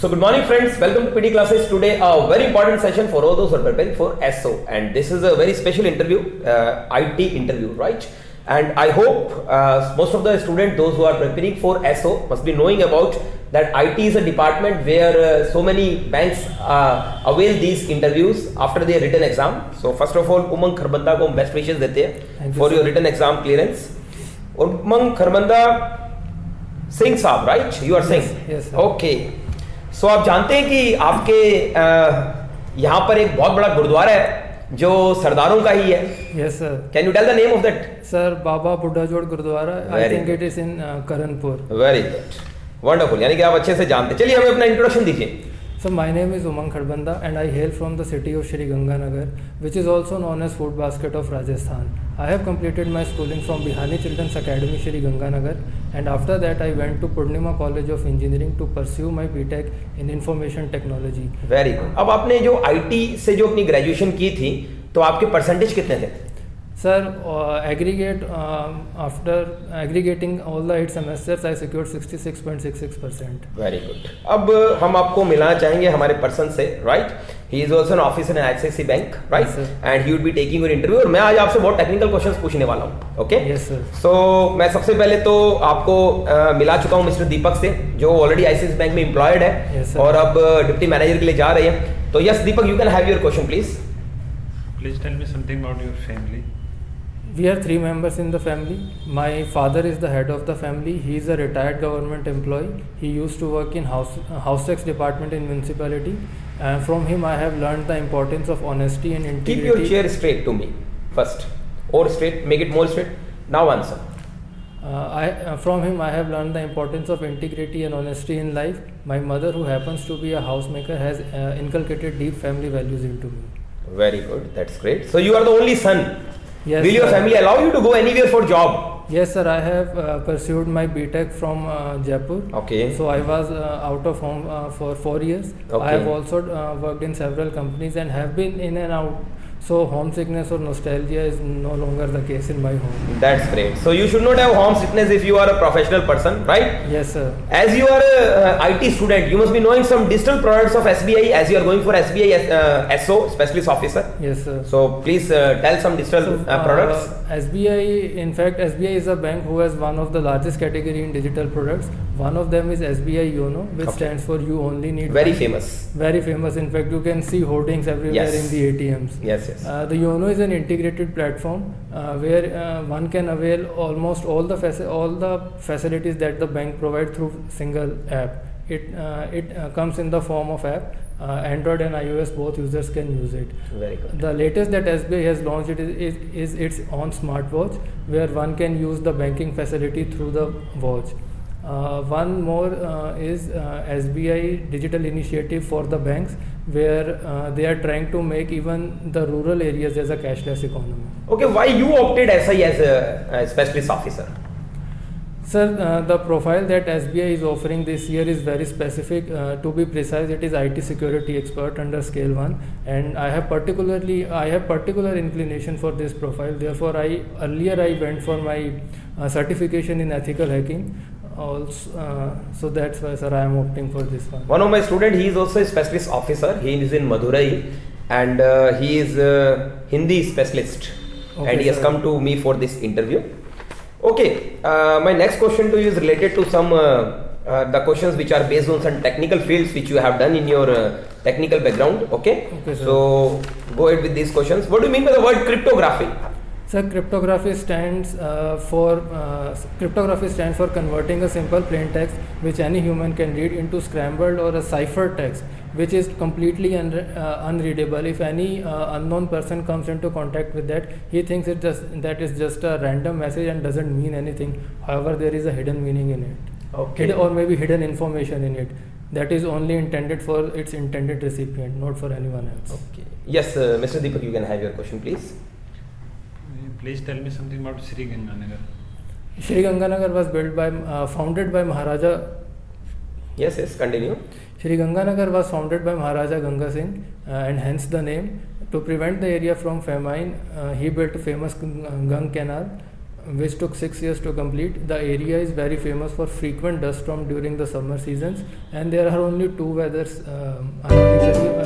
So good morning friends, welcome to PD classes. Today a very important session for all those who are preparing for SO, and this is a very special interview, IT interview, right? And I hope most of the students, those who are preparing for SO, must be knowing about that IT is a department where so many banks avail these interviews after their written exam. So first of all, Umang Kharbanda को best wishes देते हैं for your written exam clearance. Umang Kharbanda Singh साहब, right? You are Singh. Yes, sir. Okay. So आप जानते हैं कि आपके यहाँ पर एक बहुत बड़ा गुरुद्वारा है जो सरदारों का ही है. Yes, sir. Can you tell the name of that? Sir, Baba Buddha Jod Gurdwara. I think it is in Karanpur. Very good. Wonderful. यानी कि आप अच्छे से जानते हैं. चलिए हमें अपना इंट्रोडक्शन दीजिए. So my name is Umang Kharbanda and I hail from the city of Shri Ganganagar, which is also known as Food Basket of Rajasthan. I have completed my schooling from Bihani Children's Academy Shri Ganganagar, and after that I went to Purnima College of Engineering to pursue my BTech in Information Technology. Very good. अब आपने जो IT से जो अपनी graduation की थी तो आपके परसेंटेज कितने थे? Sir, after aggregating all the 8 semesters, I secured 66.66%. Very good. अब हम आपको मिलाना चाहेंगे हमारे पर्सन से, right? He is also an officer in ICICI Bank, right? Yes, sir. And he would be taking your interview. और मैं आज आपसे बहुत टेक्निकल क्वेश्चंस पूछने वाला हूँ, okay? Yes, sir. So मैं सबसे पहले तो आपको मिला चुका हूँ मिस्टर दीपक से, जो ऑलरेडी ICICI बैंक में एम्प्लॉयड है. Yes, sir. और अब डिप्टी मैनेजर के लिए जा रहे हैं. तो yes Deepak, you can have your question please. Please tell me something about your family. We are 3 members in the family. My father is the head of the family. He is a retired government employee. He used to work in house tax department in municipality. And from him I have learned the importance of honesty and integrity. Keep your chair straight to me first, or straight, make it more straight. Now answer. From him I have learned the importance of integrity and honesty in life. My mother, who happens to be a housemaker, has inculcated deep family values into me. Very good. That's great. So you are the only son. Yes, will your sir. family allow you to go anywhere for job? Yes, sir. I have pursued my BTech from Jaipur. Okay. So I was out of home for 4 years. Okay. I have also worked in several companies and have been in and out. So homesickness or nostalgia is no longer the case in my home. That's great. So you should not have homesickness if you are a professional person, right? Yes, sir. As you are a IT student, you must be knowing some digital products of SBI as you are going for SBI SO, Specialist Officer. Yes, sir. So please tell some digital products. SBI, in fact, SBI is a bank who has one of the largest category in digital products. One of them is SBI YONO, which stands for You Only Need. Very One. famous. Very famous. In fact, you can see hoardings everywhere Yes. in the ATMs. Yes, yes. The YONO is an integrated platform where one can avail almost all the facilities that the bank provides through single app. It comes in the form of app. Android and iOS, both users can use it. Very good. The latest that SBI has launched is its own smartwatch, where one can use the banking facility through the watch. One more is SBI digital initiative for the banks, where they are trying to make even the rural areas as a cashless economy. Okay, why you opted SI as a specialist officer? Sir, the profile that SBI is offering this year is very specific. To be precise, it is IT security expert under scale 1, and I have particular inclination for this profile. Therefore, I went for my certification in ethical hacking. Also, so that's why, sir, I am opting for this one. One of my students, he is also a specialist officer. He is in Madurai, and he is a Hindi specialist, Okay, and he has sir. come to me for this interview. Okay, my next question to you is related to some the questions which are based on some technical fields which you have done in your technical background. Okay, Okay, sir. so go ahead with these questions. What do you mean by the word cryptography? Sir, cryptography stands for converting a simple plain text which any human can read into scrambled or a cipher text, which is completely unreadable. If any unknown person comes into contact with that, he thinks that is just a random message and doesn't mean anything. However, there is a hidden meaning in it. Okay. Or maybe hidden information in it that is only intended for its intended recipient, not for anyone else. Okay. Yes, Mr. Deepak, you can have your question, please. Please tell me something about Sri Ganganagar. Shri Ganganagar was founded by Maharaja. Yes, continue. Shri Ganganagar was founded by Maharaja Ganga Singh, and hence the name. To prevent the area from famine, he built a famous Gang Canal. which took 6 years to complete. The area is very famous for frequent dust storm during the summer seasons, and there are only two weathers, ironically,